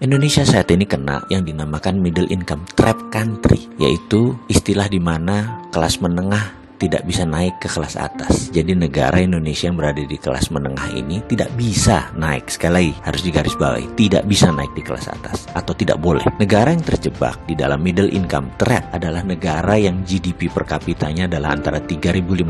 Indonesia saat ini kena yang dinamakan middle income trap country, yaitu istilah di mana kelas menengah tidak bisa naik ke kelas atas. Jadi negara Indonesia yang berada di kelas menengah ini tidak bisa naik, sekali lagi harus digarisbawahi, tidak bisa naik di kelas atas atau tidak boleh. Negara yang terjebak di dalam middle income trap adalah negara yang GDP per kapitanya adalah antara $3.500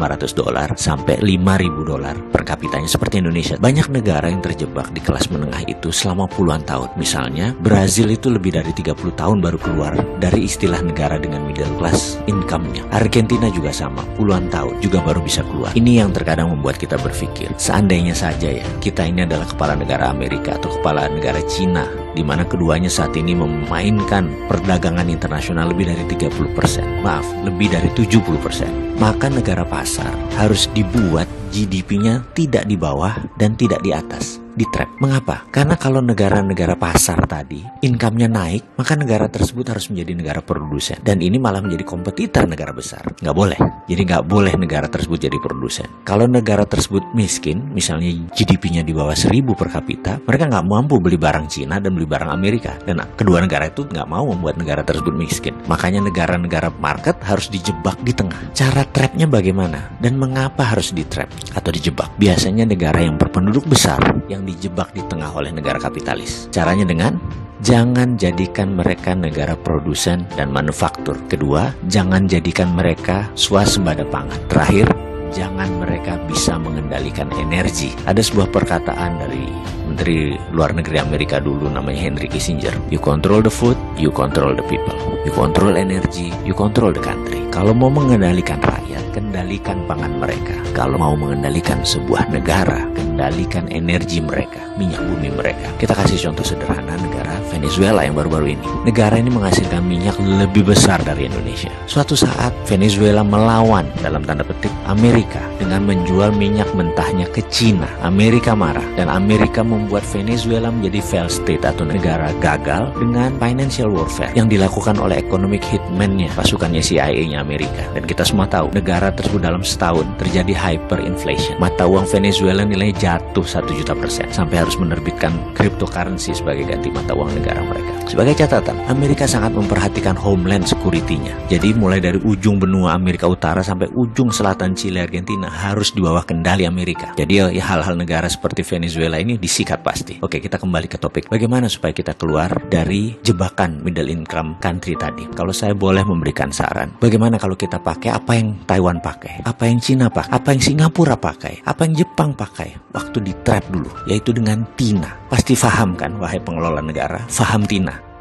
sampai $5.000 per kapitanya seperti Indonesia. Banyak negara yang terjebak di kelas menengah itu selama puluhan tahun. Misalnya Brazil itu lebih dari 30 tahun baru keluar dari istilah negara dengan middle class income-nya. Argentina juga sama, puluhan tahun juga baru bisa keluar. Ini yang terkadang membuat kita berpikir, seandainya saja ya kita ini adalah kepala negara Amerika atau kepala negara Cina, di mana keduanya saat ini memainkan perdagangan internasional lebih dari 30%, maaf, lebih dari 70%, maka negara pasar harus dibuat GDP-nya tidak di bawah dan tidak di atas, di trap. Mengapa? Karena kalau negara-negara pasar tadi income-nya naik, maka negara tersebut harus menjadi negara produsen, dan ini malah menjadi kompetitor negara besar. Nggak boleh. Jadi nggak boleh negara tersebut jadi produsen. Kalau negara tersebut miskin, misalnya GDP-nya di bawah 1.000 per kapita, mereka nggak mampu beli barang Cina dan beli barang Amerika, dan kedua negara itu nggak mau membuat negara tersebut miskin. Makanya negara-negara market harus dijebak di tengah. Cara trapnya bagaimana? Dan mengapa harus di trap atau dijebak? Biasanya negara yang berpenduduk besar yang dijebak di tengah oleh negara kapitalis. Caranya dengan jangan jadikan mereka negara produsen dan manufaktur. Kedua, jangan jadikan mereka swasembada pangan. Terakhir, jangan mereka bisa mengendalikan energi. Ada sebuah perkataan dari Menteri Luar Negeri Amerika dulu namanya Henry Kissinger. You control the food, you control the people. You control energy, you control the country. Kalau mau mengendalikan rakyat, kendalikan pangan mereka. Kalau mau mengendalikan sebuah negara, kendalikan energi mereka, minyak bumi mereka. Kita kasih contoh sederhana negara Venezuela yang baru-baru ini. Negara ini menghasilkan minyak lebih besar dari Indonesia. Suatu saat Venezuela melawan dalam tanda petik Amerika dengan menjual minyak mentahnya ke Cina. Amerika marah dan Amerika membuat Venezuela menjadi failed state atau negara gagal dengan financial warfare yang dilakukan oleh economic hitman-nya, pasukannya CIA-nya Amerika. Dan kita semua tahu negara tersebut dalam setahun terjadi hyperinflation. Mata uang Venezuela nilainya jatuh 1.000.000% sampai harus menerbitkan cryptocurrency sebagai ganti mata uang negara mereka. Sebagai catatan, Amerika sangat memperhatikan homeland security-nya. Jadi mulai dari ujung benua Amerika Utara sampai ujung selatan Chile, Argentina harus di bawah kendali Amerika. Jadi ya hal-hal negara seperti Venezuela ini disikat pasti. Oke, kita kembali ke topik. Bagaimana supaya kita keluar dari jebakan middle income country tadi? Kalau saya boleh memberikan saran, bagaimana kalau kita pakai apa yang Taiwan pakai, apa yang Cina pakai, apa yang Singapura pakai, apa yang Jepang pakai waktu di trap dulu, yaitu dengan TINA. Pasti paham kan, wahai pengelola negara, paham TINA.